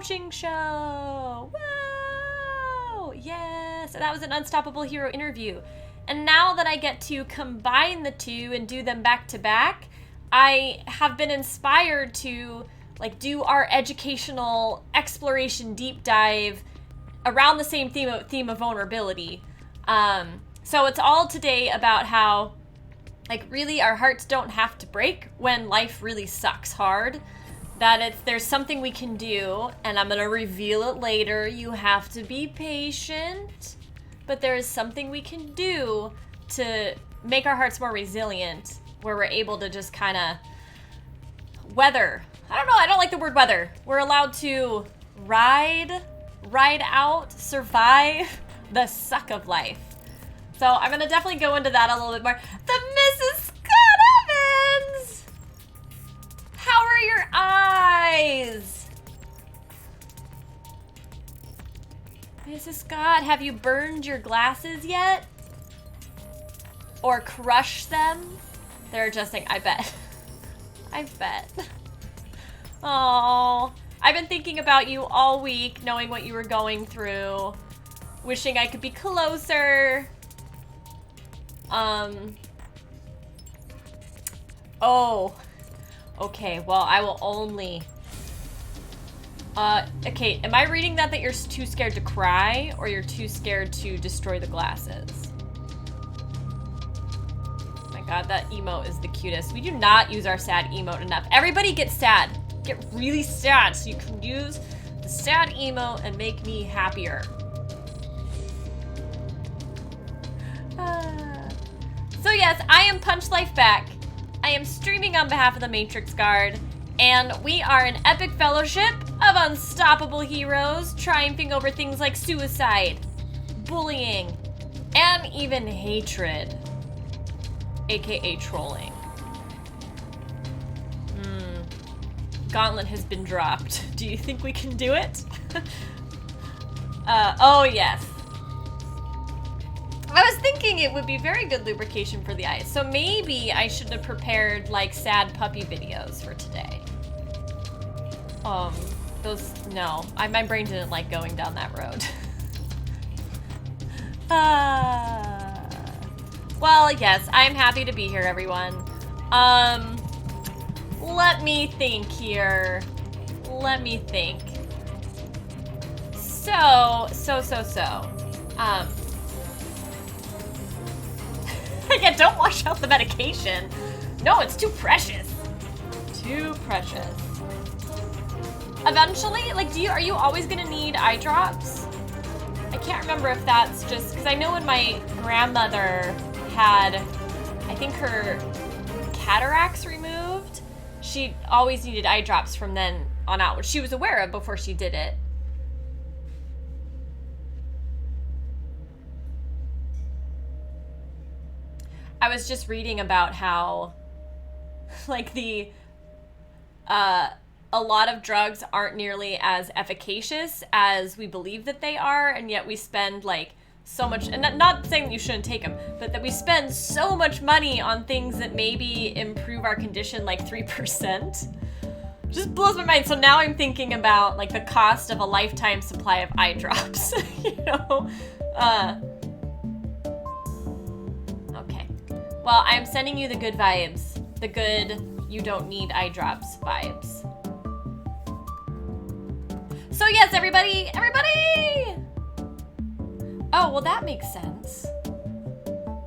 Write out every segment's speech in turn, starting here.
Coaching Show. Whoa! Yes, that was an Unstoppable Hero interview. And now that I get to combine the two and do them back to back, I have been inspired to like do our educational exploration deep dive around the same theme of vulnerability. So it's all today about how like really our hearts don't have to break when life really sucks hard. That there's something we can do, and I'm gonna reveal it later. You have to be patient, but there is something we can do to make our hearts more resilient, where we're able to just kind of weather. I don't know, I don't like the word weather. We're allowed to ride out, survive the suck of life. So I'm gonna definitely go into that a little bit more. The Mrs. Scott Evans! How are your eyes? Mrs. Scott, have you burned your glasses yet? Or crushed them? They're adjusting, I bet. I bet. Oh, I've been thinking about you all week, knowing what you were going through. Wishing I could be closer. Oh. Okay, well, I will only... okay, am I reading that you're too scared to cry, or you're too scared to destroy the glasses? Oh my god, that emote is the cutest. We do not use our sad emote enough. Everybody get sad. Get really sad so you can use the sad emote and make me happier. So yes, I am Punch Life Back. I am streaming on behalf of the Matrix Guard, and we are an epic fellowship of unstoppable heroes triumphing over things like suicide, bullying, and even hatred, aka trolling. Gauntlet has been dropped. Do you think we can do it? Oh yes. I was thinking it would be very good lubrication for the eyes, so maybe I should have prepared like sad puppy videos for today. No, my brain didn't like going down that road. Well, yes, I'm happy to be here, everyone. Let me think here. Let me think. Yeah, don't wash out the medication. No, it's too precious. Too precious. Eventually, like, are you always gonna need eye drops? I can't remember if that's just, because I know when my grandmother had, I think her cataracts removed, she always needed eye drops from then on out, which she was aware of before she did it. I was just reading about how, like, a lot of drugs aren't nearly as efficacious as we believe that they are, and yet we spend, like, so much, and not saying that you shouldn't take them, but that we spend so much money on things that maybe improve our condition, like 3%. Just blows my mind. So now I'm thinking about, like, the cost of a lifetime supply of eye drops, you know? Okay. Well, I'm sending you the good vibes. The good, you don't need eye drops vibes. So yes, everybody! Oh, well that makes sense.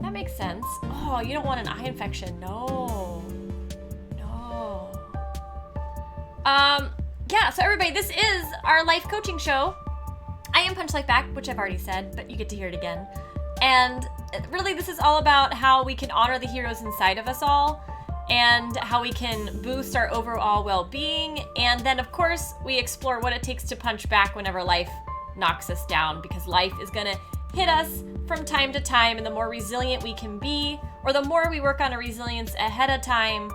That makes sense. Oh, you don't want an eye infection. No. Yeah, so everybody, this is our life coaching show. I am Punch Life Back, which I've already said, but you get to hear it again. And really, this is all about how we can honor the heroes inside of us all, and how we can boost our overall well-being. And then, of course, we explore what it takes to punch back whenever life knocks us down, because life is gonna hit us from time to time, and the more resilient we can be, or the more we work on our resilience ahead of time,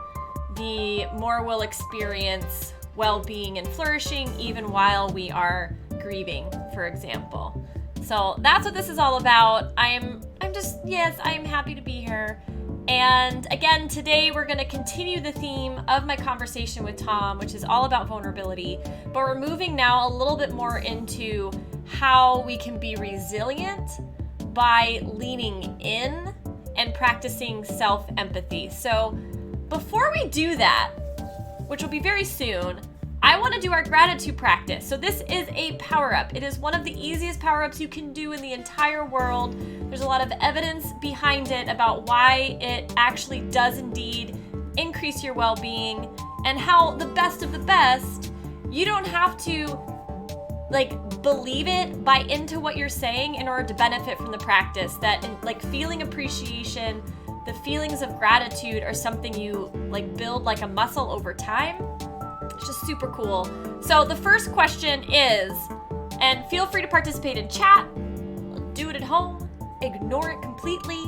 the more we'll experience well-being and flourishing even while we are grieving, for example. So that's what this is all about. I'm happy to be here. And again, today we're going to continue the theme of my conversation with Tom, which is all about vulnerability, but we're moving now a little bit more into how we can be resilient by leaning in and practicing self-empathy. So before we do that, which will be very soon, I want to do our gratitude practice. So this is a power-up. It is one of the easiest power-ups you can do in the entire world. There's a lot of evidence behind it about why it actually does indeed increase your well-being, and how the best of the best, you don't have to believe it, buy into what you're saying in order to benefit from the practice. That feeling appreciation, the feelings of gratitude are something you build like a muscle over time. It's just super cool. So the first question is, and feel free to participate in chat, do it at home, ignore it completely,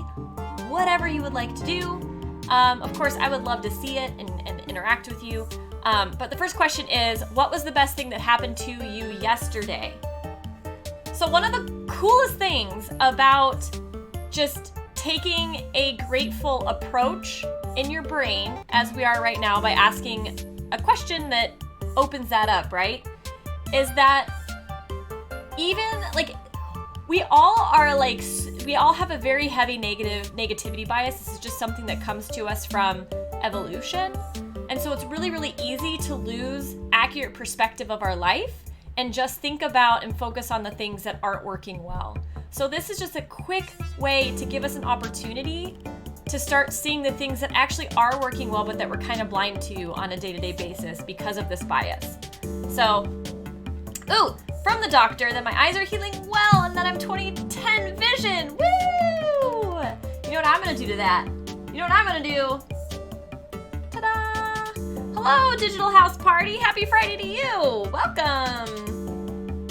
whatever you would like to do. Of course, I would love to see it and interact with you. But the first question is, what was the best thing that happened to you yesterday? So one of the coolest things about just taking a grateful approach in your brain, as we are right now, by asking a question that opens that up, right? Is that even we all have a very heavy negativity bias. This is just something that comes to us from evolution. And so it's really, really easy to lose accurate perspective of our life and just think about and focus on the things that aren't working well. So this is just a quick way to give us an opportunity to start seeing the things that actually are working well, but that we're kind of blind to on a day-to-day basis because of this bias. So, from the doctor that my eyes are healing well and that I'm 20/10 vision. Woo! You know what I'm gonna do to that? You know what I'm gonna do? Ta-da! Hello, Digital House Party. Happy Friday to you. Welcome.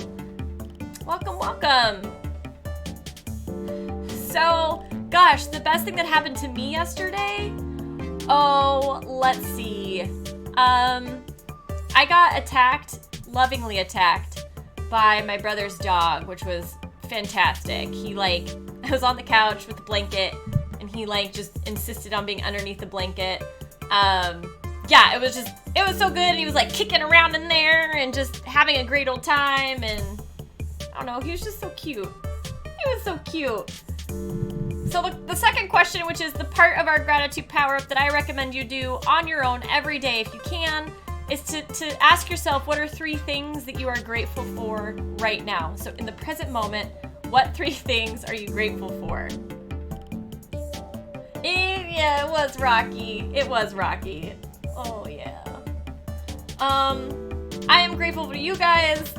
Welcome, welcome. So, gosh, the best thing that happened to me yesterday? Oh, let's see. I got attacked, lovingly attacked, by my brother's dog, which was fantastic. I was on the couch with the blanket, and he just insisted on being underneath the blanket. It was so good. And he was kicking around in there and just having a great old time. And I don't know, he was just so cute. He was so cute. So the second question, which is the part of our gratitude power-up that I recommend you do on your own every day if you can, is to ask yourself, what are 3 things that you are grateful for right now? So in the present moment, what 3 things are you grateful for? Yeah, it was Rocky. It was Rocky. Oh, yeah. I am grateful for you guys.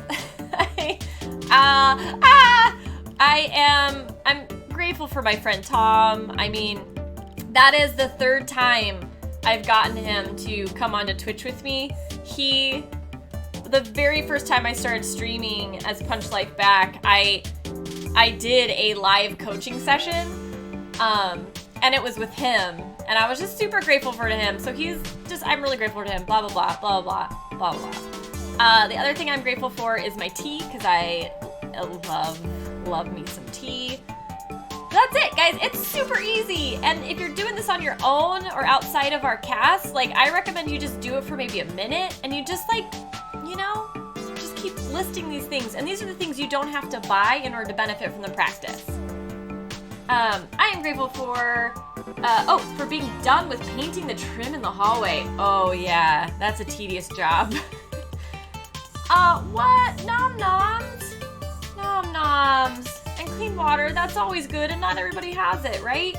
I'm grateful for my friend Tom. I mean, that is the 3rd time I've gotten him to come onto Twitch with me. The very first time I started streaming as Punch Life Back, I did a live coaching session, and it was with him, and I was just super grateful for him. So I'm really grateful to him. Blah blah blah blah blah blah blah. The other thing I'm grateful for is my tea, because I love me some tea. That's it, guys. It's super easy. And if you're doing this on your own or outside of our cast, I recommend you just do it for maybe a minute, and you just just keep listing these things. And these are the things you don't have to buy in order to benefit from the practice. I am grateful for being done with painting the trim in the hallway. Oh yeah, that's a tedious job. What? Nom noms? Nom noms. And clean water, that's always good, and not everybody has it, right?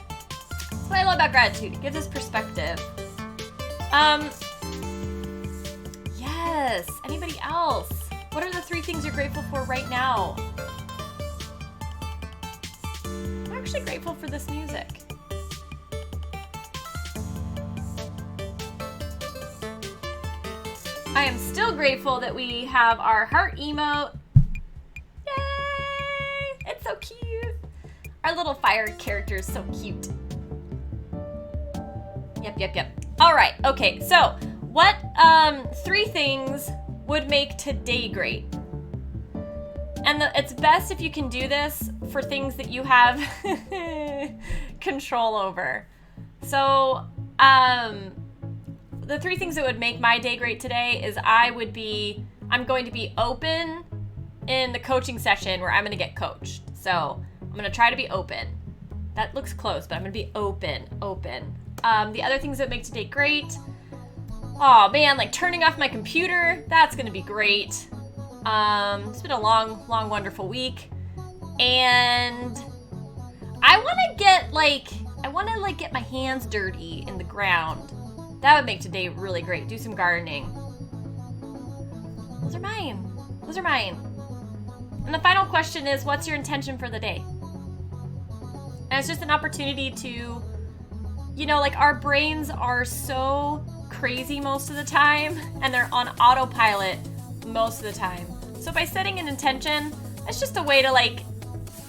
That's what I love about gratitude. It gives us perspective. Yes. Anybody else? What are the 3 things you're grateful for right now? I'm actually grateful for this music. I am still grateful that we have our heart emote. It's so cute. Our little fire character is so cute. Yep. All right. Okay. So, what 3 things would make today great? And it's best if you can do this for things that you have control over. So, the 3 things that would make my day great today is I'm going to be open in the coaching session where I'm going to get coached. So I'm going to try to be open. That looks close, but I'm going to be open. The other things that make today great, oh man, like turning off my computer, that's going to be great. It's been a long, wonderful week. And I want to get my hands dirty in the ground. That would make today really great. Do some gardening. Those are mine. And the final question is, what's your intention for the day? And it's just an opportunity to, like our brains are so crazy most of the time, and they're on autopilot most of the time. So by setting an intention, it's just a way to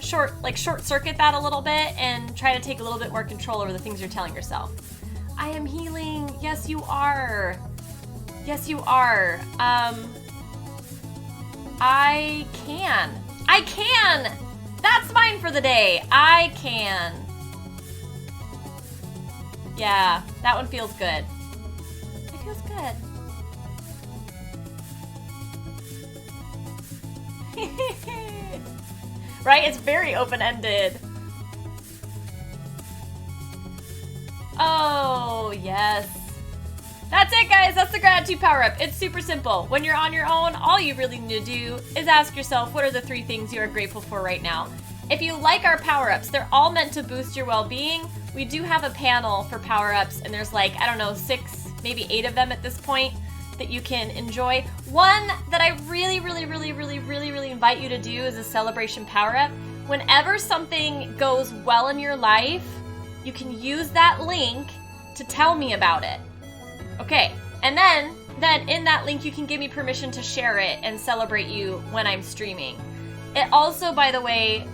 short circuit that a little bit and try to take a little bit more control over the things you're telling yourself. I am healing. Yes, you are. I can. That's mine for the day. I can. Yeah, that one feels good. It feels good. Right? It's very open-ended. Oh, yes. That's it, guys. That's the gratitude power-up. It's super simple. When you're on your own, all you really need to do is ask yourself, what are the 3 things you are grateful for right now? If you like our power-ups, they're all meant to boost your well-being. We do have a panel for power-ups, and there's 6, maybe 8 of them at this point that you can enjoy. One that I really invite you to do is a celebration power-up. Whenever something goes well in your life, you can use that link to tell me about it. Okay, and then in that link you can give me permission to share it and celebrate you when I'm streaming. It also, by the way,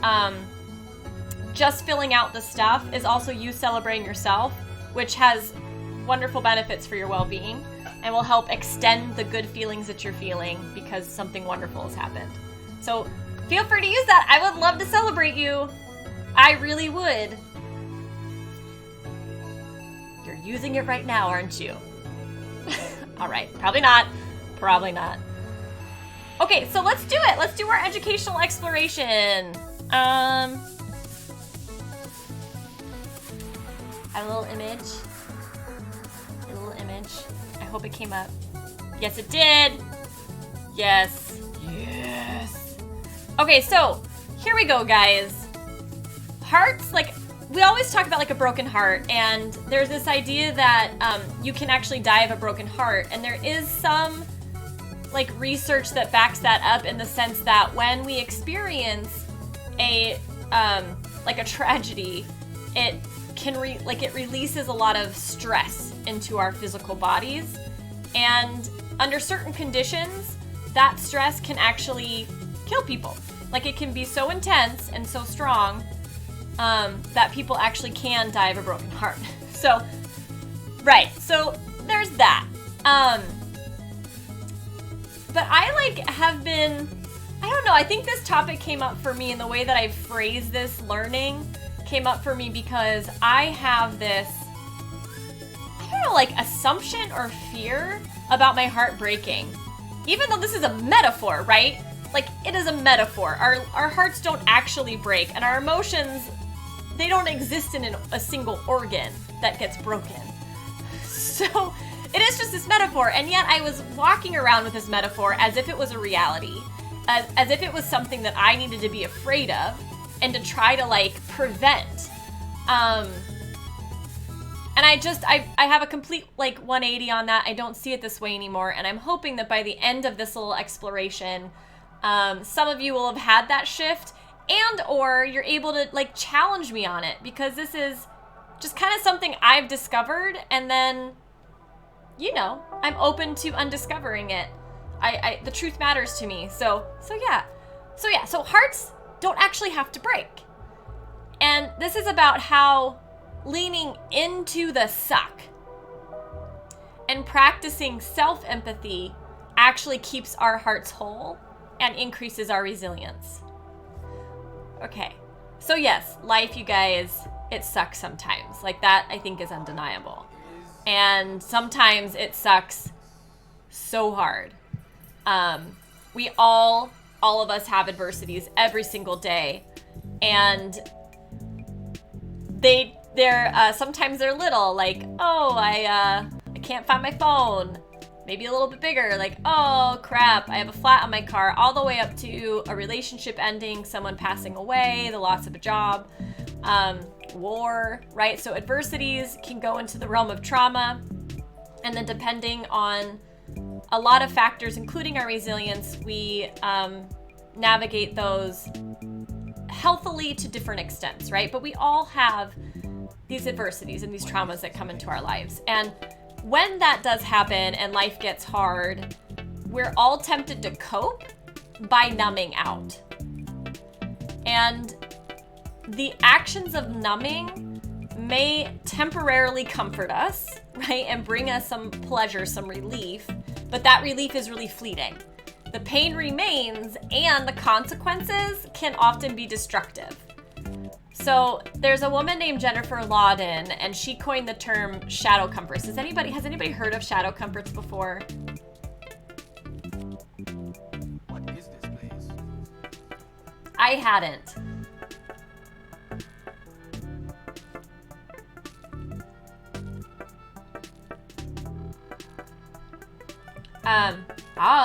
just filling out the stuff is also you celebrating yourself, which has wonderful benefits for your well-being and will help extend the good feelings that you're feeling because something wonderful has happened. So feel free to use that. I would love to celebrate you. I really would. You're using it right now, aren't you? All right, probably not. Okay, so let's do it. Let's do our educational exploration. I have a little image. I hope it came up. Yes, it did. Yes. Okay, so here we go, guys. Hearts, we always talk about a broken heart, and there's this idea that you can actually die of a broken heart, and there is some research that backs that up in the sense that when we experience a tragedy, it releases a lot of stress into our physical bodies, and under certain conditions, that stress can actually kill people. It can be so intense and so strong that people actually can die of a broken heart. So there's that. But I don't know, I think this topic came up for me, and the way that I phrase this learning came up for me because I have this, assumption or fear about my heart breaking. Even though this is a metaphor, right? It is a metaphor. Our hearts don't actually break, and our emotions, they don't exist in a single organ that gets broken. So it is just this metaphor, and yet I was walking around with this metaphor as if it was a reality, as if it was something that I needed to be afraid of and to try to prevent. And I have a complete 180 on that. I don't see it this way anymore, and I'm hoping that by the end of this little exploration, some of you will have had that shift, and or you're able to challenge me on it, because this is just kind of something I've discovered, and then I'm open to undiscovering it. The truth matters to me. So hearts don't actually have to break. And this is about how leaning into the suck and practicing self-empathy actually keeps our hearts whole and increases our resilience. Okay, so yes, life, you guys, it sucks sometimes. Like, that I think is undeniable. And sometimes it sucks so hard. We all of us have adversities every single day, and they're sometimes they're little, like, oh, I can't find my phone. Maybe a little bit bigger, like, oh crap, I have a flat on my car, all the way up to a relationship ending, someone passing away, the loss of a job, war, right? So adversities can go into the realm of trauma, and then depending on a lot of factors, including our resilience, we navigate those healthily to different extents, right? But we all have these adversities and these traumas that come into our lives. And when that does happen and life gets hard, we're all tempted to cope by numbing out. And the actions of numbing may temporarily comfort us, right? And bring us some pleasure, some relief, but that relief is really fleeting. The pain remains, and the consequences can often be destructive. So there's a woman named Jennifer Lawden, and she coined the term shadow comforts. Has anybody heard of shadow comforts before? What is this place? I hadn't.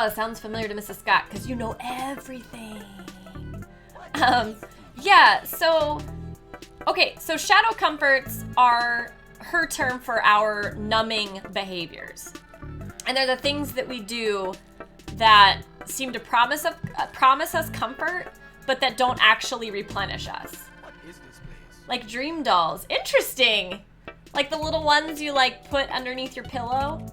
It sounds familiar to Mrs. Scott because you know everything. Yeah, so shadow comforts are her term for our numbing behaviors. And they're the things that we do that seem to promise us comfort, but that don't actually replenish us. What is this place? Like dream dolls. Interesting. Like the little ones you like put underneath your pillow.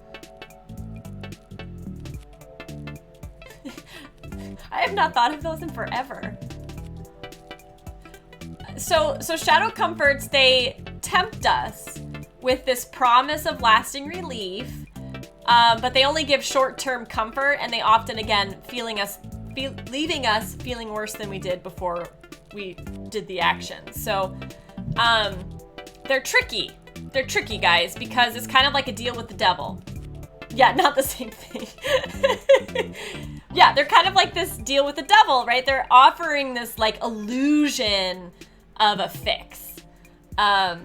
I have not thought of those in forever. So shadow comforts, they tempt us with this promise of lasting relief, but they only give short-term comfort, and they often, again, leaving us feeling worse than we did before we did the action. So they're tricky. They're tricky, guys, because it's kind of like a deal with the devil. Yeah, not the same thing. Yeah, they're kind of like this deal with the devil, right? They're offering this like illusion of a fix. But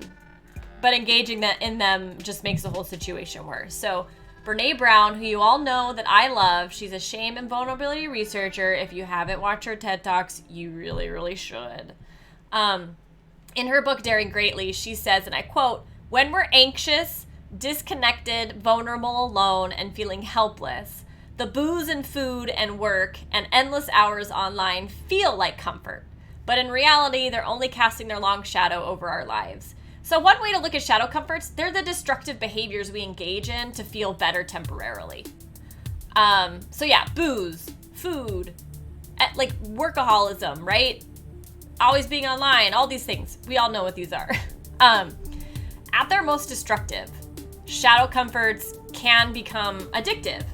engaging in them just makes the whole situation worse. So Brene Brown, who you all know that I love, she's a shame and vulnerability researcher. If you haven't watched her TED Talks, you really, really should. In her book, Daring Greatly, she says, and I quote, "When we're anxious, disconnected, vulnerable, alone, and feeling helpless, the booze and food and work and endless hours online feel like comfort. But in reality, they're only casting their long shadow over our lives." So one way to look at shadow comforts, they're the destructive behaviors we engage in to feel better temporarily. So yeah, booze, food, like workaholism, right? Always being online, all these things. We all know what these are. At their most destructive, shadow comforts can become addictive.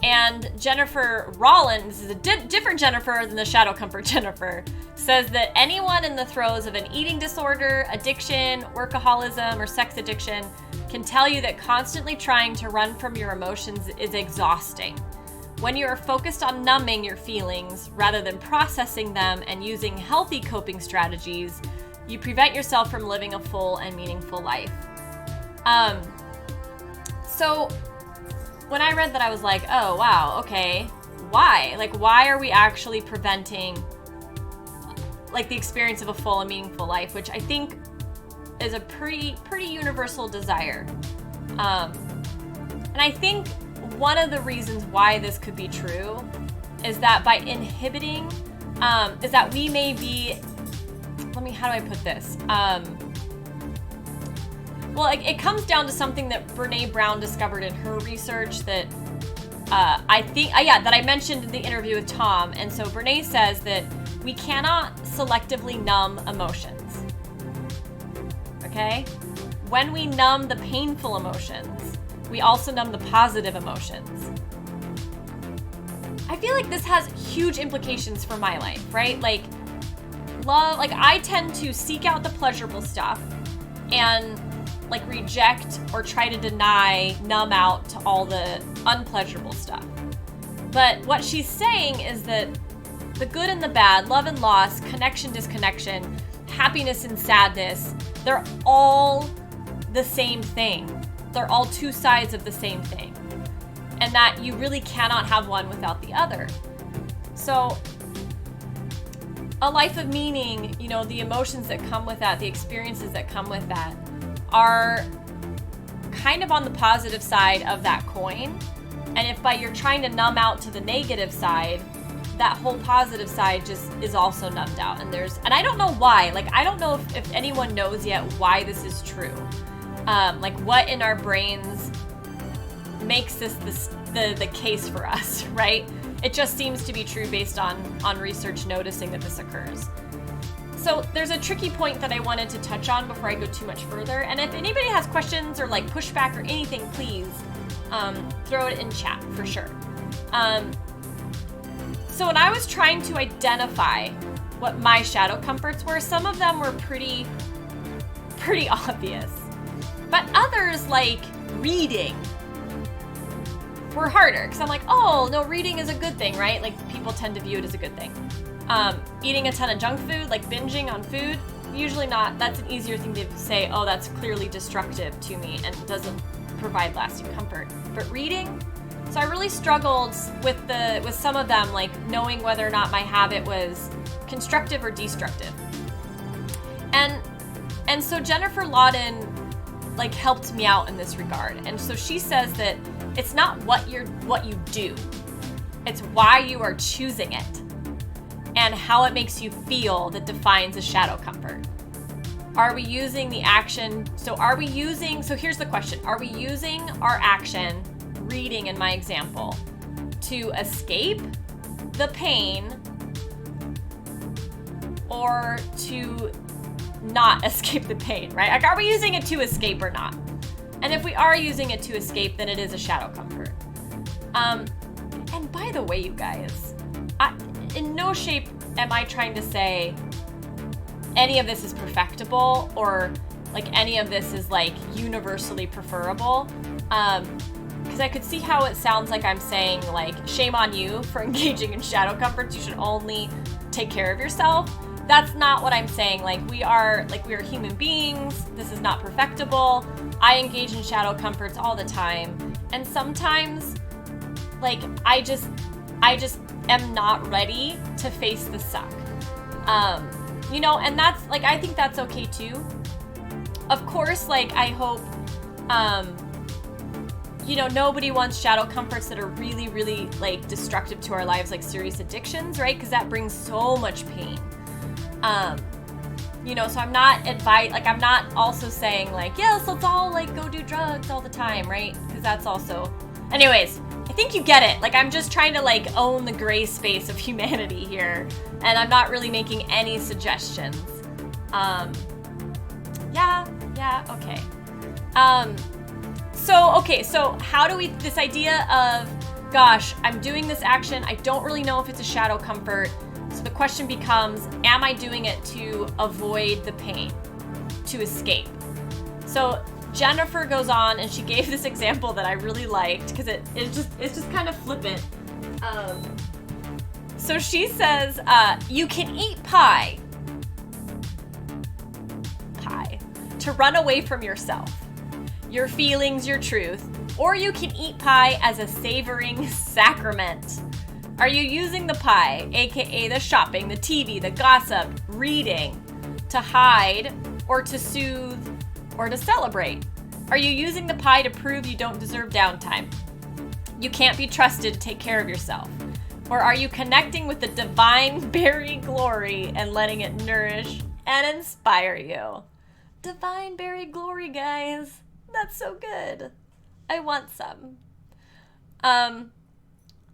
And Jennifer Rollins, is a different Jennifer than the shadow comfort Jennifer, says that anyone in the throes of an eating disorder, addiction, workaholism, or sex addiction can tell you that constantly trying to run from your emotions is exhausting. When you are focused on numbing your feelings rather than processing them and using healthy coping strategies, you prevent yourself from living a full and meaningful life. So when I read that, I was like, oh, wow, okay, why? Like, why are we actually preventing, like, the experience of a full and meaningful life, which I think is a pretty universal desire. And I think one of the reasons why this could be true is that by inhibiting, is that we may be, how do I put this? Well, it comes down to something that Brene Brown discovered in her research that that I mentioned in the interview with Tom. And so Brene says that we cannot selectively numb emotions. Okay? When we numb the painful emotions, we also numb the positive emotions. I feel like this has huge implications for my life, right? Like, love, like I tend to seek out the pleasurable stuff and like reject or try to deny, numb out to all the unpleasurable stuff. But what she's saying is that the good and the bad, love and loss, connection, disconnection, happiness and sadness, they're all the same thing. They're all two sides of the same thing. And that you really cannot have one without the other. So a life of meaning, you know, the emotions that come with that, the experiences that come with that are kind of on the positive side of that coin. And if you're trying to numb out to the negative side, that whole positive side just is also numbed out. And I don't know why. Like, I don't know if anyone knows yet why this is true. Like, what in our brains makes this the case for us, right? It just seems to be true based on research noticing that this occurs. So there's a tricky point that I wanted to touch on before I go too much further. And if anybody has questions or like pushback or anything, please throw it in chat for sure. So when I was trying to identify what my shadow comforts were, some of them were pretty obvious. But others, like reading, were harder. Because I'm like, oh, no, reading is a good thing, right? Like, people tend to view it as a good thing. Eating a ton of junk food, like binging on food, usually not. That's an easier thing to say, oh, that's clearly destructive to me and doesn't provide lasting comfort. But reading, so I really struggled with some of them, like knowing whether or not my habit was constructive or destructive. And so Jennifer Lawden like helped me out in this regard. And so she says that it's not what you do, it's why you are choosing it and how it makes you feel that defines a shadow comfort. Are we using the action? So here's the question. Are we using our action, reading in my example, to escape the pain or to not escape the pain, right? Like, are we using it to escape or not? And if we are using it to escape, then it is a shadow comfort. And by the way, you guys, in no shape am I trying to say any of this is perfectible or like any of this is like universally preferable. Because I could see how it sounds like I'm saying like, shame on you for engaging in shadow comforts. You should only take care of yourself. That's not what I'm saying. We are human beings. This is not perfectible. I engage in shadow comforts all the time. And sometimes, I just am not ready to face the suck. And that's, I think that's okay too. Of course, I hope, nobody wants shadow comforts that are really, really, destructive to our lives, like serious addictions, right? Because that brings so much pain. So I'm not I'm not also saying yes, let's all go do drugs all the time, right? Because that's also, anyways, I think you get it. I'm just trying to own the gray space of humanity here, and I'm not really making any suggestions. Okay. So how do we, this idea of, gosh, I'm doing this action, I don't really know if it's a shadow comfort. So the question becomes, am I doing it to avoid the pain, to escape? So Jennifer goes on and she gave this example that I really liked because it's just kind of flippant. So she says, you can eat pie to run away from yourself, your feelings, your truth, or you can eat pie as a savoring sacrament. Are you using the pie, aka the shopping, the TV, the gossip, reading, to hide, or to soothe, or to celebrate? Are you using the pie to prove you don't deserve downtime? You can't be trusted to take care of yourself. Or are you connecting with the divine berry glory and letting it nourish and inspire you? Divine berry glory, guys. That's so good. I want some.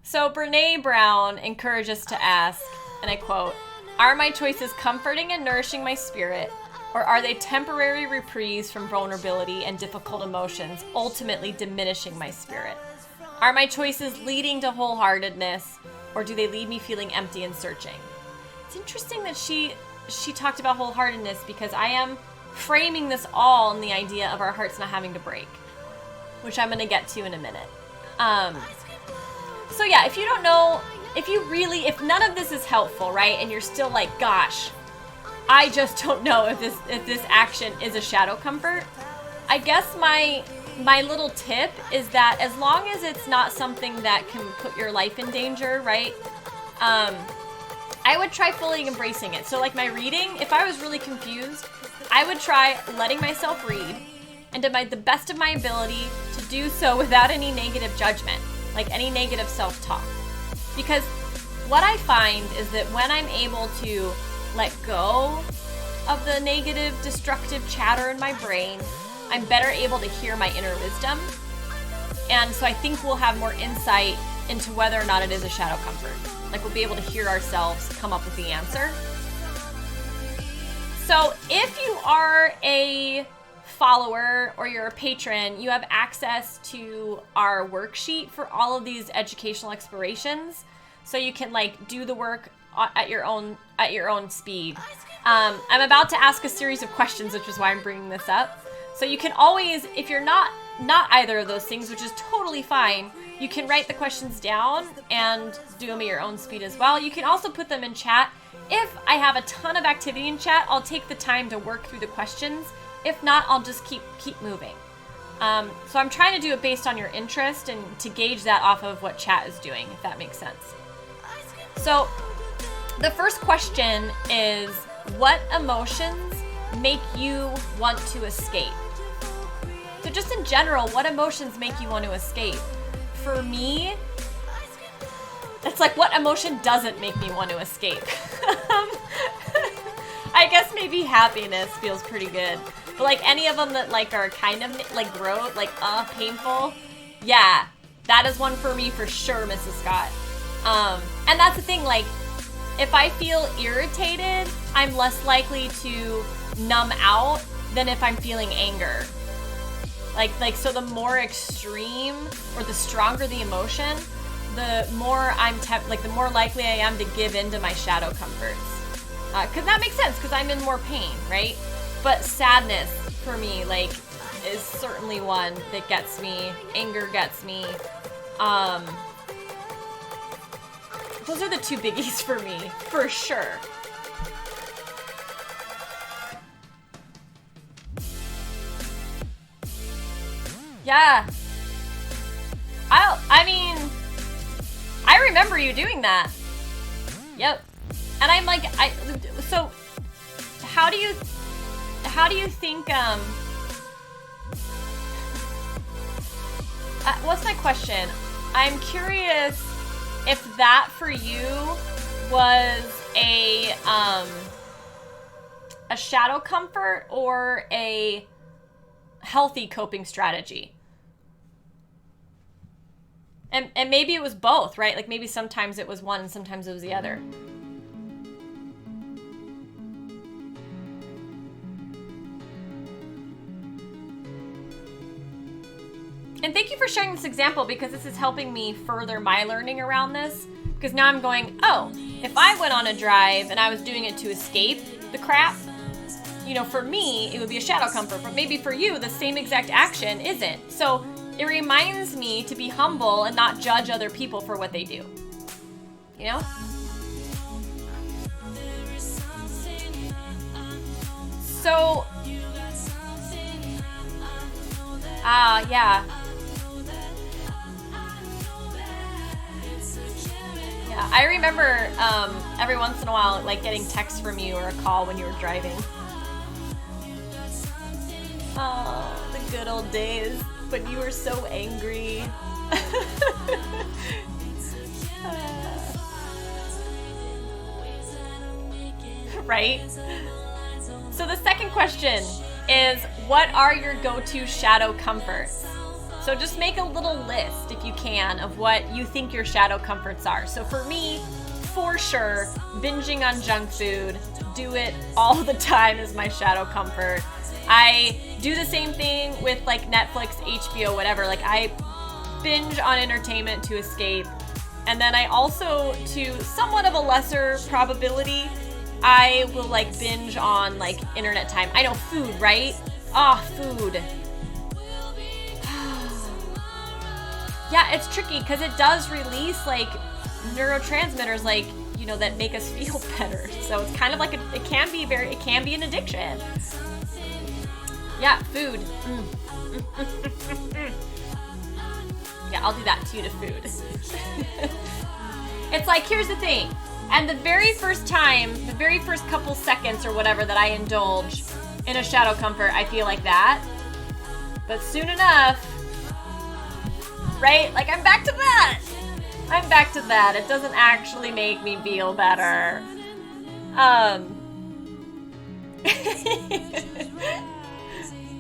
So Brene Brown encourages us to ask, and I quote, are my choices comforting and nourishing my spirit, or are they temporary reprieves from vulnerability and difficult emotions, ultimately diminishing my spirit? Are my choices leading to wholeheartedness, or do they leave me feeling empty and searching? It's interesting that she talked about wholeheartedness, because I am framing this all in the idea of our hearts not having to break, which I'm going to get to in a minute. So yeah, if you don't know, if none of this is helpful, right, and you're still like, gosh, I just don't know if this action is a shadow comfort, I guess my little tip is that as long as it's not something that can put your life in danger, right, I would try fully embracing it. So like my reading, if I was really confused, I would try letting myself read and to the best of my ability to do so without any negative judgment, like any negative self-talk. Because what I find is that when I'm able to let go of the negative, destructive chatter in my brain, I'm better able to hear my inner wisdom. And so I think we'll have more insight into whether or not it is a shadow comfort. Like we'll be able to hear ourselves come up with the answer. So if you are a follower or you're a patron, you have access to our worksheet for all of these educational explorations. So you can like do the work at your own speed. I'm about to ask a series of questions, which is why I'm bringing this up. So you can always, if you're not either of those things, which is totally fine, you can write the questions down and do them at your own speed as well. You can also put them in chat. If I have a ton of activity in chat, I'll take the time to work through the questions. If not, I'll just keep moving. So I'm trying to do it based on your interest and to gauge that off of what chat is doing, if that makes sense. So the first question is, what emotions make you want to escape? So just in general, what emotions make you want to escape? For me, it's like, what emotion doesn't make me want to escape? I guess maybe happiness feels pretty good. But like any of them that like are kind of like gross, like painful, yeah, that is one for me for sure, Mrs. Scott. And that's the thing, like, if I feel irritated, I'm less likely to numb out than if I'm feeling anger. Like so the more extreme or the stronger the emotion, the more the more likely I am to give in to my shadow comforts. Cause that makes sense, cause I'm in more pain, right? But sadness for me, like, is certainly one that gets me. Anger gets me. Those are the two biggies for me, for sure. Yeah. I mean, I remember you doing that. Yep. And I'm like, so how do you think, what's my question? I'm curious if that for you was a shadow comfort or a healthy coping strategy. And maybe it was both, right? Like maybe sometimes it was one and sometimes it was the other. And thank you for sharing this example, because this is helping me further my learning around this. Because now I'm going, oh, if I went on a drive and I was doing it to escape the crap, you know, for me, it would be a shadow comfort. But maybe for you, the same exact action isn't. So it reminds me to be humble and not judge other people for what they do. You know? So, yeah. Yeah, I remember every once in a while, like, getting texts from you or a call when you were driving. Oh, the good old days when you were so angry. Right? So the second question is, what are your go-to shadow comforts? So just make a little list, if you can, of what you think your shadow comforts are. So for me, for sure, binging on junk food, do it all the time, is my shadow comfort. I do the same thing with like Netflix, HBO, whatever. Like I binge on entertainment to escape. And then I also, to somewhat of a lesser probability, I will like binge on like internet time. I know, food, right? Ah, food. Yeah, it's tricky because it does release like neurotransmitters, like, you know, that make us feel better. So it's kind of like it can be an addiction. Yeah, food. Yeah, I'll do that too to food. It's like, here's the thing. And the very first time, the very first couple seconds or whatever that I indulge in a shadow comfort, I feel like that. But soon enough, right? Like, I'm back to that. I'm back to that. It doesn't actually make me feel better.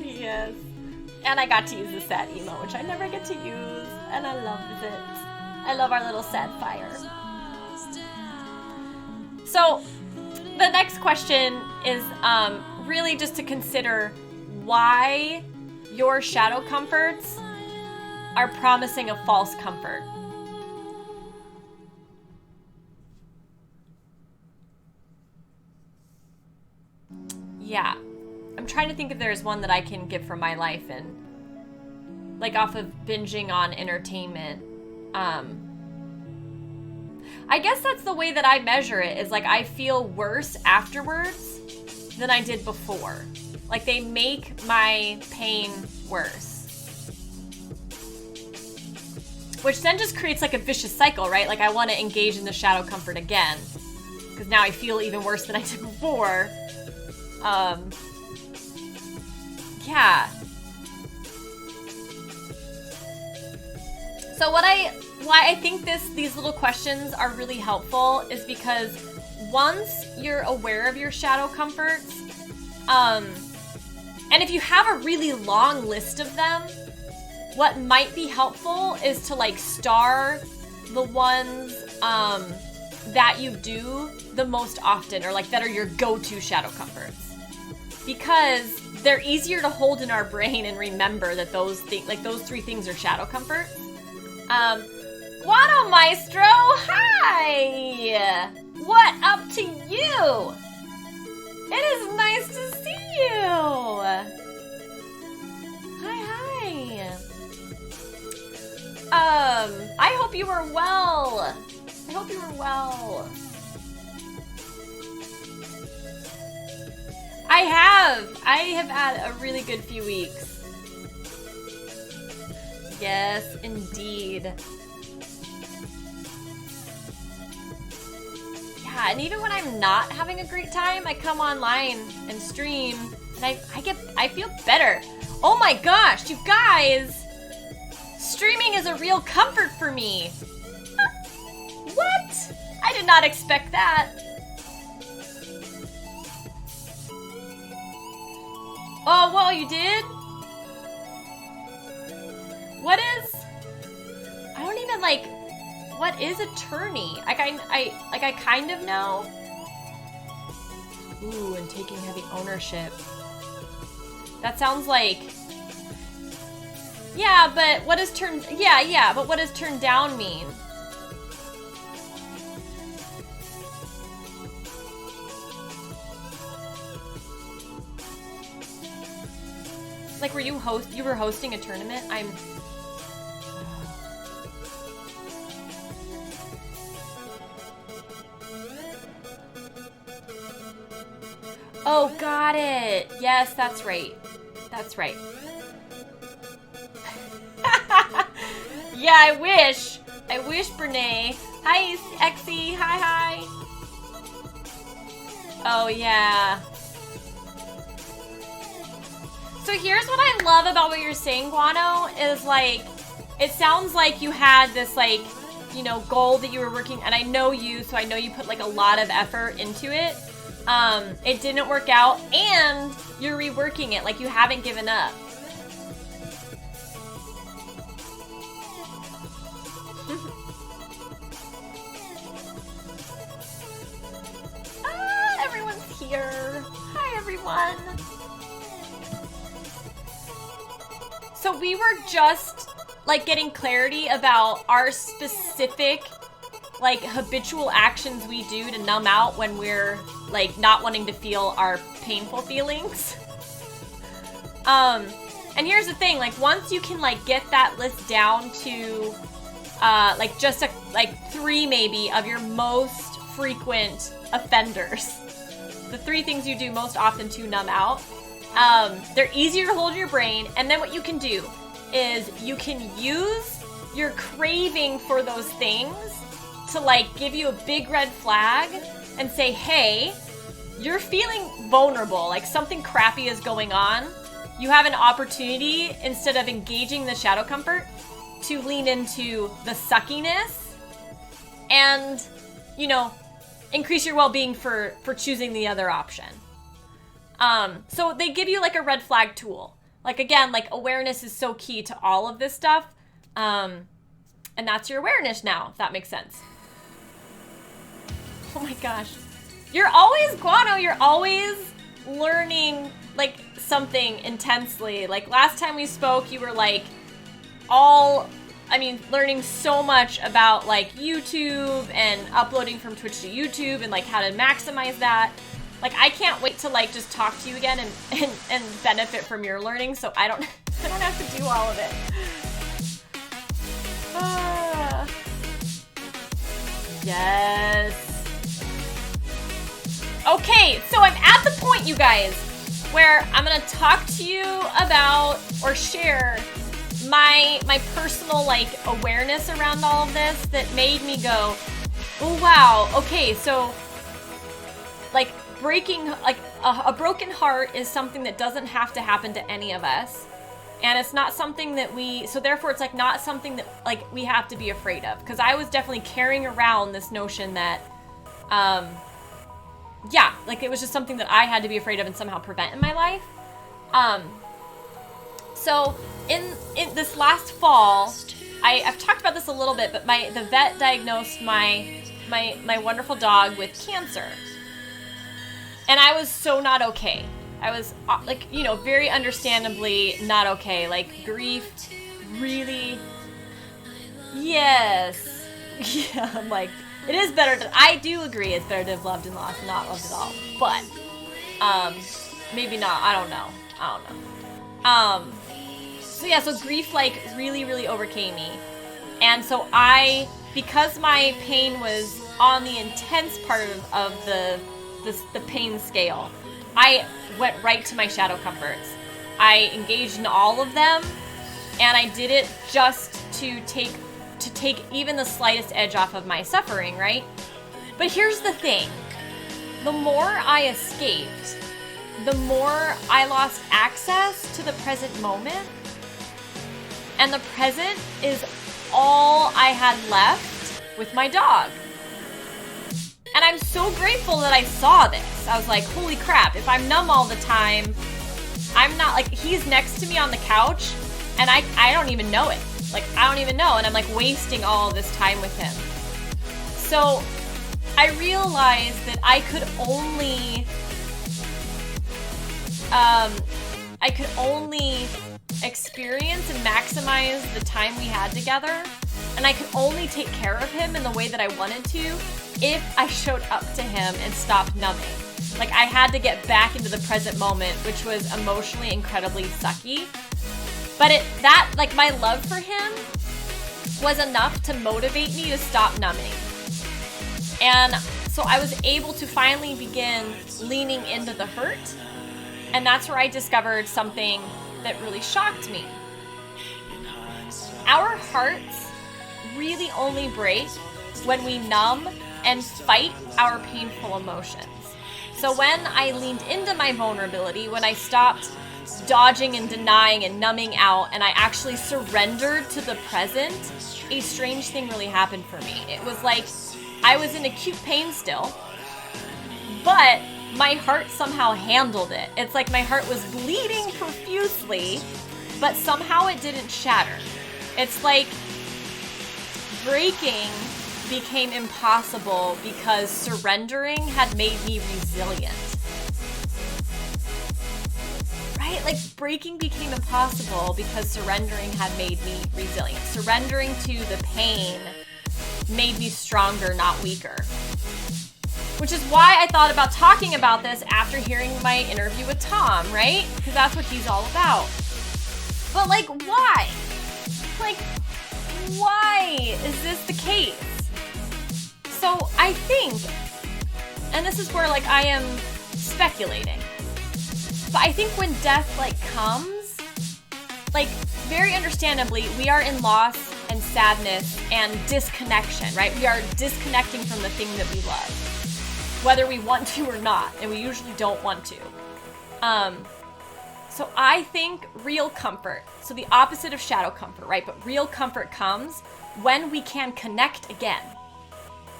Yes. And I got to use the sad emo, which I never get to use. And I love it. I love our little sad fire. So, the next question is really just to consider why your shadow comforts are promising a false comfort. Yeah. I'm trying to think if there's one that I can give from my life and like off of binging on entertainment. I guess that's the way that I measure it, is like I feel worse afterwards than I did before. Like they make my pain worse. Which then just creates like a vicious cycle, right? Like I want to engage in the shadow comfort again because now I feel even worse than I did before. Yeah. So why I think these little questions are really helpful is because once you're aware of your shadow comforts, and if you have a really long list of them, what might be helpful is to like star the ones that you do the most often, or like that are your go-to shadow comforts. Because they're easier to hold in our brain and remember that those three things are shadow comfort. Guano Maestro, hi! What up to you? It is nice to see you. Hi. I hope you are well. I have had a really good few weeks. Yes, indeed. Yeah, and even when I'm not having a great time, I come online and stream, and I feel better. Oh my gosh, you guys! Streaming is a real comfort for me. What? I did not expect that. Oh, whoa, you did? What is attorney? I kind of know. Ooh, and taking heavy ownership. That sounds like, yeah, but what does turn down mean? Like, you were hosting a tournament? Oh, got it. Yes, that's right. Yeah, I wish, Brene. Hi, Exy. Hi. Oh, yeah. So here's what I love about what you're saying, Guano, is like, it sounds like you had this like, you know, goal that you were working, and I know you, so I know you put like a lot of effort into it. It didn't work out, and you're reworking it, like you haven't given up. Everyone's here. Hi, everyone. So we were just like getting clarity about our specific like habitual actions we do to numb out when we're like not wanting to feel our painful feelings. And here's the thing, like once you can like get that list down to like just like 3 maybe of your most frequent offenders, the 3 things you do most often to numb out, they're easier to hold in your brain. And then what you can do is you can use your craving for those things to like give you a big red flag and say, hey, you're feeling vulnerable, like something crappy is going on. You have an opportunity, instead of engaging the shadow comfort, to lean into the suckiness and, you know, increase your well-being for choosing the other option. So they give you like a red flag tool. Like again, like awareness is so key to all of this stuff. And that's your awareness now, if that makes sense. Oh my gosh. You're always, Guano, you're always learning like something intensely. Like last time we spoke, you were like learning so much about like YouTube and uploading from Twitch to YouTube and like how to maximize that. Like I can't wait to like just talk to you again and benefit from your learning, so I don't have to do all of it. Yes. Okay, so I'm at the point, you guys, where I'm gonna talk to you about or share my personal like awareness around all of this that made me go, oh wow, okay, so like breaking like a broken heart is something that doesn't have to happen to any of us, and it's not something that so therefore it's like not something that like we have to be afraid of, because I was definitely carrying around this notion that yeah, like it was just something that I had to be afraid of and somehow prevent in my life. So in this last fall, I've talked about this a little bit, but the vet diagnosed my wonderful dog with cancer. And I was so not okay. I was like, you know, very understandably not okay. Like grief really, yes. Yeah, I'm like, it is better to, I do agree it's better to have loved and lost than not loved at all. But, maybe not, I don't know. So yeah, so grief like really, really overcame me. And so because my pain was on the intense part of the pain scale, I went right to my shadow comforts. I engaged in all of them, and I did it just to take even the slightest edge off of my suffering, right? But here's the thing. The more I escaped, the more I lost access to the present moment. And the present is all I had left with my dog. And I'm so grateful that I saw this. I was like, holy crap, if I'm numb all the time, I'm not like, he's next to me on the couch and I don't even know it. Like, I don't even know, and I'm like wasting all of this time with him. So I realized that I could only experience and maximize the time we had together, and I could only take care of him in the way that I wanted to if I showed up to him and stopped numbing. Like, I had to get back into the present moment, which was emotionally incredibly sucky. But like my love for him was enough to motivate me to stop numbing. And so I was able to finally begin leaning into the hurt. And that's where I discovered something that really shocked me. Our hearts really only break when we numb and fight our painful emotions. So when I leaned into my vulnerability, when I stopped dodging and denying and numbing out, and I actually surrendered to the present, a strange thing really happened for me. It was like I was in acute pain still, but my heart somehow handled it. It's like my heart was bleeding profusely, but somehow it didn't shatter. It's like breaking became impossible because surrendering had made me resilient. Right? Like breaking became impossible because surrendering had made me resilient. Surrendering to the pain made me stronger, not weaker. Which is why I thought about talking about this after hearing my interview with Tom, right? Because that's what he's all about. But like, why? Like, why is this the case? So I think, and this is where like I am speculating, but I think when death like comes, like very understandably, we are in loss and sadness and disconnection, right? We are disconnecting from the thing that we love, whether we want to or not, and we usually don't want to. So I think real comfort, so the opposite of shadow comfort, right? But real comfort comes when we can connect again,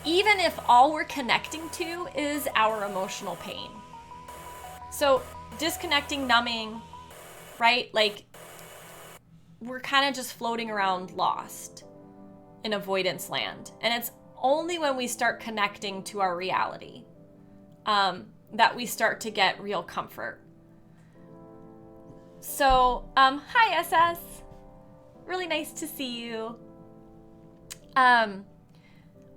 even if all we're connecting to is our emotional pain. So disconnecting, numbing, right? Like we're kind of just floating around lost in avoidance land. And it's only when we start connecting to our reality that we start to get real comfort. So, hi SS. Really nice to see you.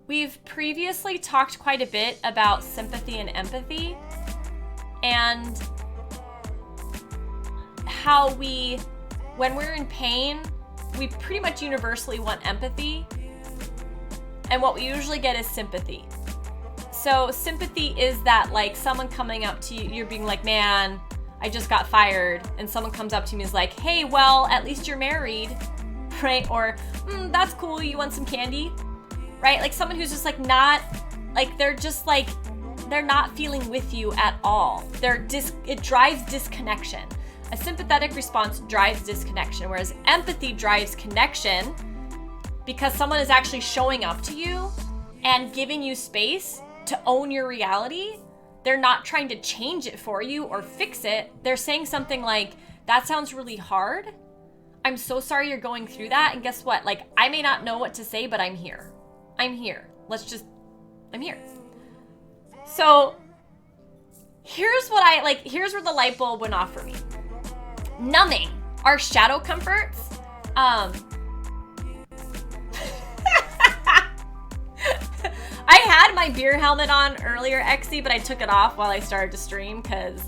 We've previously talked quite a bit about sympathy and empathy and how when we're in pain, we pretty much universally want empathy, and what we usually get is sympathy. So sympathy is that like someone coming up to you, you're being like, man, I just got fired, and someone comes up to me and is like, hey, well, at least you're married, right? Or, that's cool, you want some candy, right? Like someone who's just like not, like they're just like, they're not feeling with you at all. It drives disconnection. A sympathetic response drives disconnection, whereas empathy drives connection because someone is actually showing up to you and giving you space to own your reality. They're not trying to change it for you or fix it. They're saying something like, that sounds really hard. I'm so sorry you're going through that. And guess what? Like, I may not know what to say, but I'm here. I'm here. I'm here. So here's where the light bulb went off for me. Numbing, our shadow comforts. I had my beer helmet on earlier, Exy, but I took it off while I started to stream because,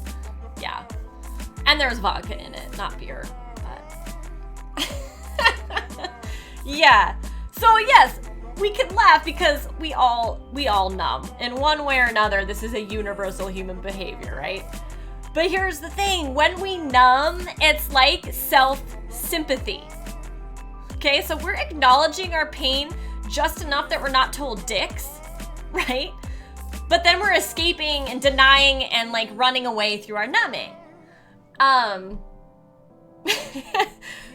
yeah. And there was vodka in it, not beer. But yeah. So yes, we can laugh because we all numb. In one way or another, this is a universal human behavior, right? But here's the thing, when we numb, it's like self-sympathy. Okay, so we're acknowledging our pain just enough that we're not total dicks, right? But then we're escaping and denying and like running away through our numbing.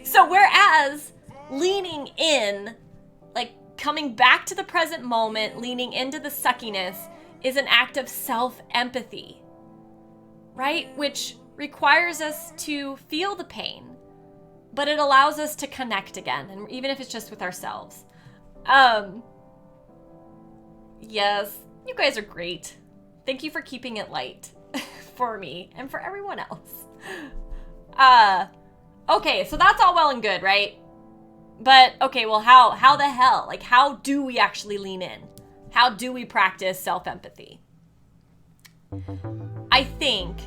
So whereas leaning in, like coming back to the present moment, leaning into the suckiness is an act of self-empathy. Right? Which requires us to feel the pain, but it allows us to connect again, and even if it's just with ourselves. Yes, you guys are great. Thank you for keeping it light for me and for everyone else. Okay, so that's all well and good, right? But okay, well, how the hell? Like, how do we actually lean in? How do we practice self-empathy? I think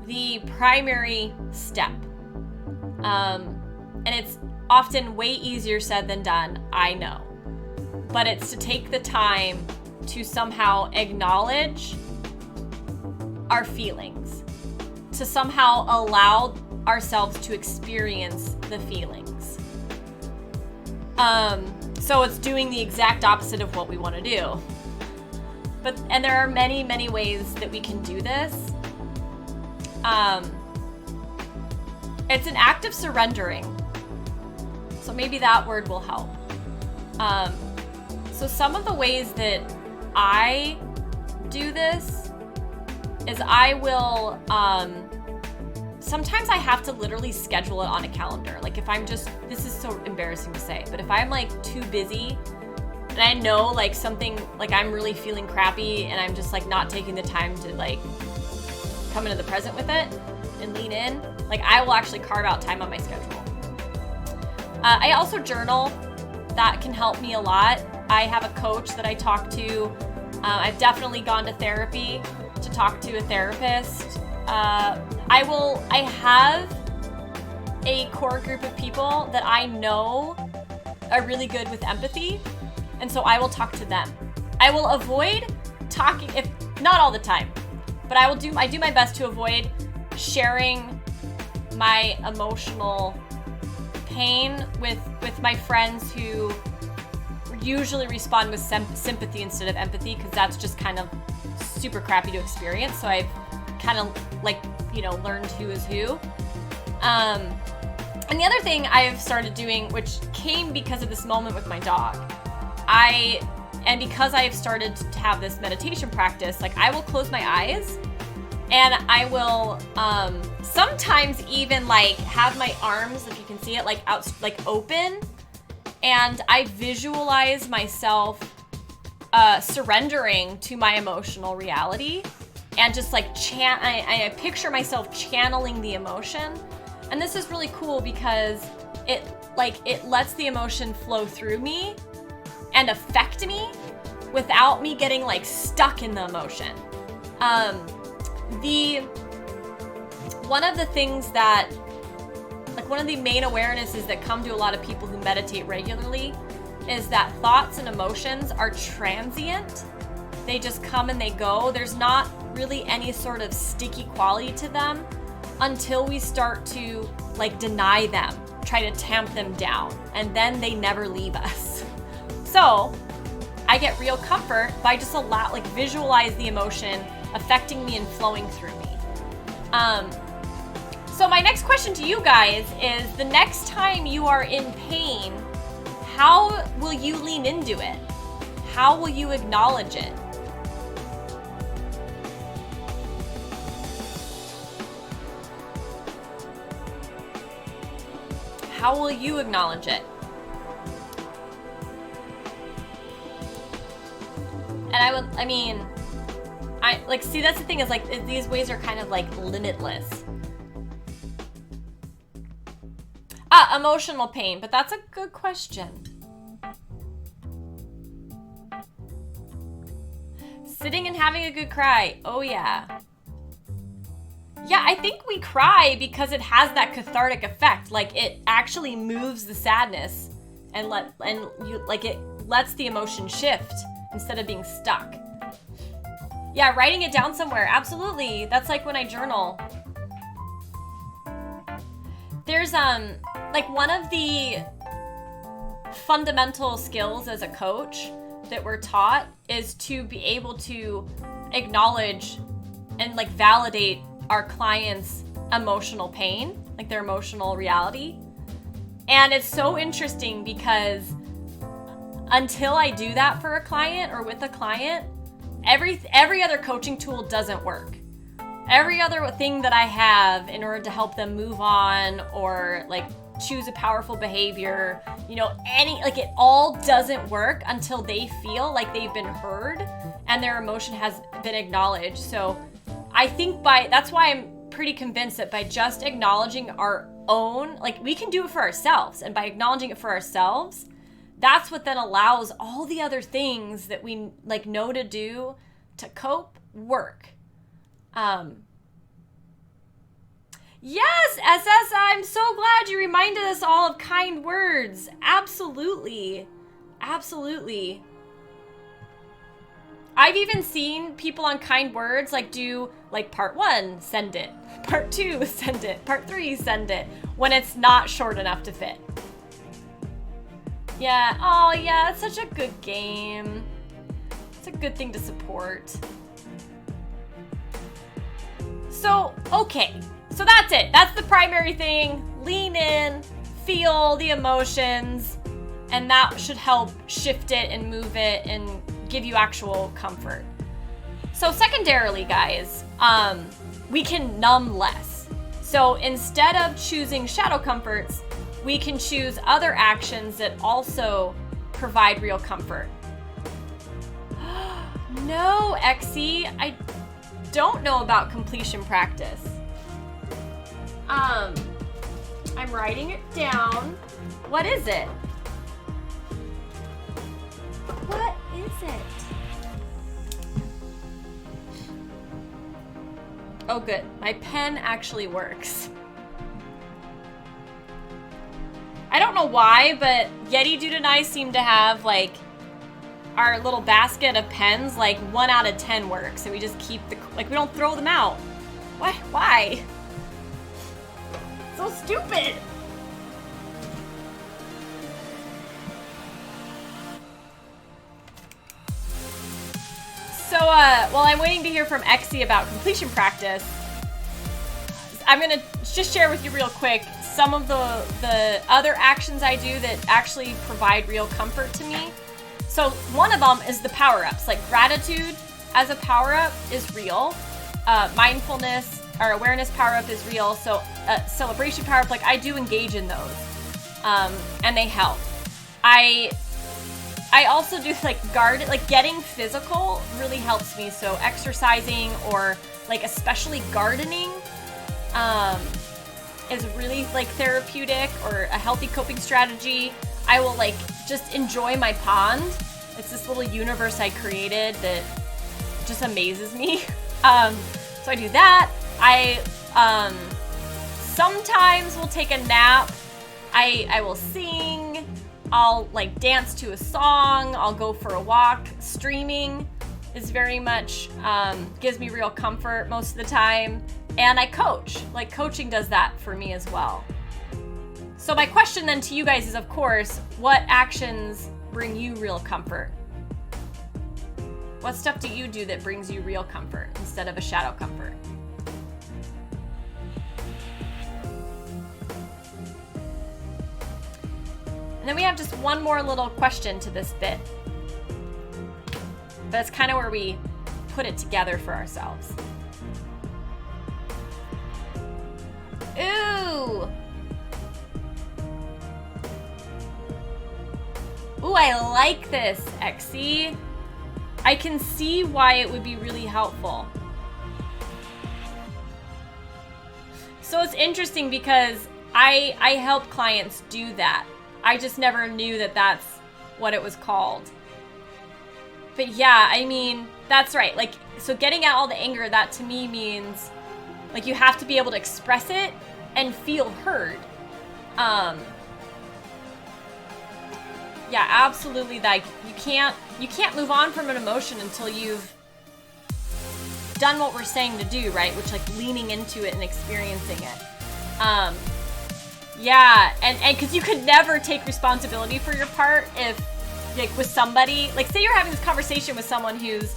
the primary step, and it's often way easier said than done, I know, but it's to take the time to somehow acknowledge our feelings, to somehow allow ourselves to experience the feelings. So it's doing the exact opposite of what we want to do. And there are many, many ways that we can do this. It's an act of surrendering. So maybe that word will help. So some of the ways that I do this is I will, sometimes I have to literally schedule it on a calendar. Like if I'm just, this is so embarrassing to say, but if I'm like too busy and I know like something, like I'm really feeling crappy and I'm just like not taking the time to like come into the present with it and lean in, like I will actually carve out time on my schedule. I also journal. That can help me a lot. I have a coach that I talk to. I've definitely gone to therapy to talk to a therapist. I have a core group of people that I know are really good with empathy, and so I will talk to them. I will avoid talking, if not all the time, but I do my best to avoid sharing my emotional pain with my friends who usually respond with sympathy instead of empathy, because that's just kind of super crappy to experience. So I've kind of learned who is who. And the other thing I've started doing, which came because of this moment with my dog, because I have started to have this meditation practice, like I will close my eyes and I will sometimes even like have my arms, if you can see it, like out, like open, and I visualize myself surrendering to my emotional reality, and just like I picture myself channeling the emotion. And this is really cool because it lets the emotion flow through me and affect me without me getting like stuck in the emotion. One of the things that, like one of the main awarenesses that come to a lot of people who meditate regularly is that thoughts and emotions are transient. They just come and they go. There's not really any sort of sticky quality to them until we start to like deny them, try to tamp them down, and then they never leave us. So I get real comfort by just visualize the emotion affecting me and flowing through me. So my next question to you guys is, the next time you are in pain, how will you lean into it? How will you acknowledge it? How will you acknowledge it? And see, that's the thing, is like these ways are kind of like limitless. Emotional pain, but that's a good question. Sitting and having a good cry. Oh yeah. Yeah, I think we cry because it has that cathartic effect. Like it actually moves the sadness and it lets the emotion shift instead of being stuck. Yeah, writing it down somewhere. Absolutely. That's like when I journal. There's like one of the fundamental skills as a coach that we're taught is to be able to acknowledge and like validate our clients' emotional pain, like their emotional reality. And it's so interesting because until I do that for a client or with a client, every other coaching tool doesn't work. Every other thing that I have in order to help them move on or like choose a powerful behavior, it all doesn't work until they feel like they've been heard and their emotion has been acknowledged. So I think that's why I'm pretty convinced that by just acknowledging our own, like we can do it for ourselves, and by acknowledging it for ourselves, that's what then allows all the other things that we like know to do to cope work. Yes, SS, I'm so glad you reminded us all of kind words. Absolutely. Absolutely. I've even seen people on kind words like do like part 1, send it. Part 2, send it. Part 3, send it. When it's not short enough to fit. Yeah, oh yeah, it's such a good game. It's a good thing to support. So, okay. So that's it. That's the primary thing. Lean in, feel the emotions, and that should help shift it and move it and give you actual comfort. So secondarily, guys, we can numb less. So instead of choosing shadow comforts, we can choose other actions that also provide real comfort. No, Exie, I don't know about completion practice. I'm writing it down. What is it? is it? Oh, good. My pen actually works. I don't know why, but Yeti Dude and I seem to have, like, our little basket of pens, like, 1 out of 10 works, and we just keep the, like, we don't throw them out. Why? Why? So stupid! So, while I'm waiting to hear from Exy about completion practice, I'm gonna just share with you real quick some of the other actions I do that actually provide real comfort to me. So one of them is the power-ups. Like gratitude as a power-up is real. Mindfulness or awareness power-up is real. So celebration power-up, like I do engage in those, and they help. I also do like getting physical really helps me. So exercising or like especially gardening is really like therapeutic or a healthy coping strategy. I will like just enjoy my pond. It's this little universe I created that just amazes me. So I do that. I sometimes will take a nap. I will sing. I'll like dance to a song. I'll go for a walk. Streaming is very much gives me real comfort most of the time. And I coach. Like coaching does that for me as well. So my question then to you guys is, of course, what actions bring you real comfort? What stuff do you do that brings you real comfort instead of a shadow comfort? And then we have just one more little question to this bit. That's kind of where we put it together for ourselves. Ooh! Ooh, I like this, Exy. I can see why it would be really helpful. So it's interesting because I help clients do that. I just never knew that that's what it was called. But yeah, I mean, that's right. Like, so getting out all the anger, that to me means like you have to be able to express it and feel heard. Yeah, absolutely. Like you can't move on from an emotion until you've done what we're saying to do, right? Which like leaning into it and experiencing it. Yeah, and because you could never take responsibility for your part if like with somebody, like say you're having this conversation with someone who's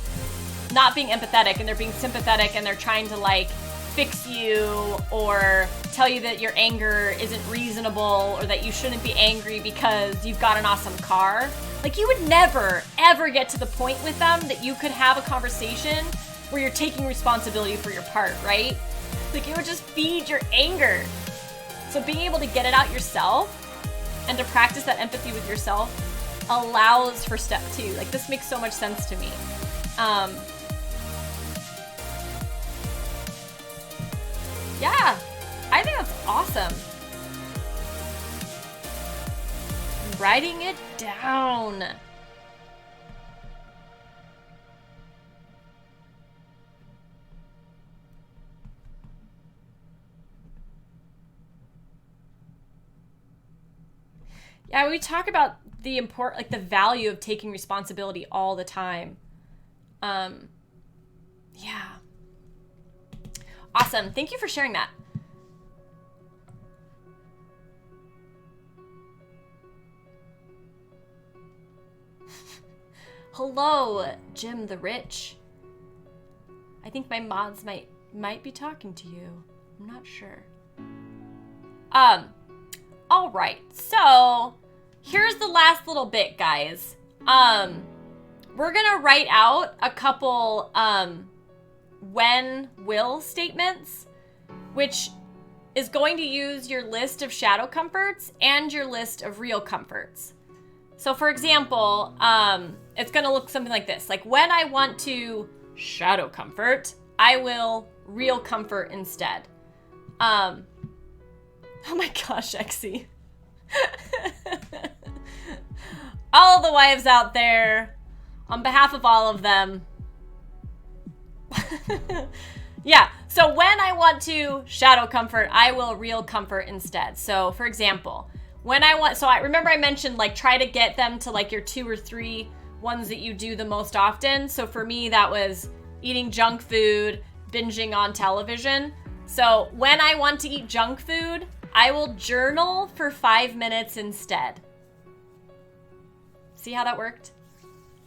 not being empathetic and they're being sympathetic and they're trying to like fix you or tell you that your anger isn't reasonable or that you shouldn't be angry because you've got an awesome car. Like you would never ever get to the point with them that you could have a conversation where you're taking responsibility for your part, right? Like it would just feed your anger. So being able to get it out yourself and to practice that empathy with yourself allows for step 2. Like this makes so much sense to me. Yeah, I think that's awesome. I'm writing it down. Yeah, we talk about the like the value of taking responsibility all the time. Yeah. Awesome. Thank you for sharing that. Hello, Jim the Rich. I think my mods might be talking to you. I'm not sure. All right. So, here's the last little bit, guys. We're going to write out a couple when-will statements, which is going to use your list of shadow comforts and your list of real comforts. So for example, it's going to look something like this. Like when I want to shadow comfort, I will real comfort instead. Oh my gosh, Exy. All the wives out there, on behalf of all of them. Yeah, so when I want to shadow comfort, I will real comfort instead. So for example, when I want, so I remember I mentioned like try to get them to like your 2 or 3 ones that you do the most often. So for me, that was eating junk food, binging on television. So when I want to eat junk food, I will journal for 5 minutes instead. See how that worked?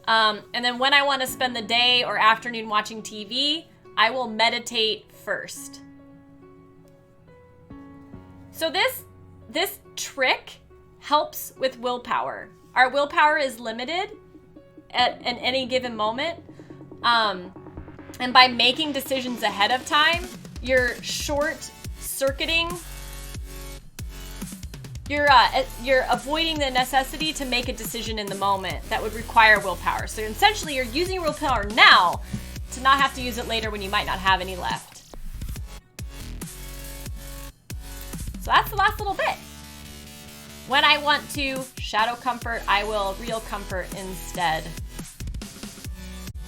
And then when I want to spend the day or afternoon watching TV, I will meditate first. So this trick helps with willpower. Our willpower is limited at any given moment. And by making decisions ahead of time, you're short-circuiting. You're avoiding the necessity to make a decision in the moment that would require willpower. So essentially, you're using your willpower now to not have to use it later when you might not have any left. So that's the last little bit. When I want to shadow comfort, I will real comfort instead.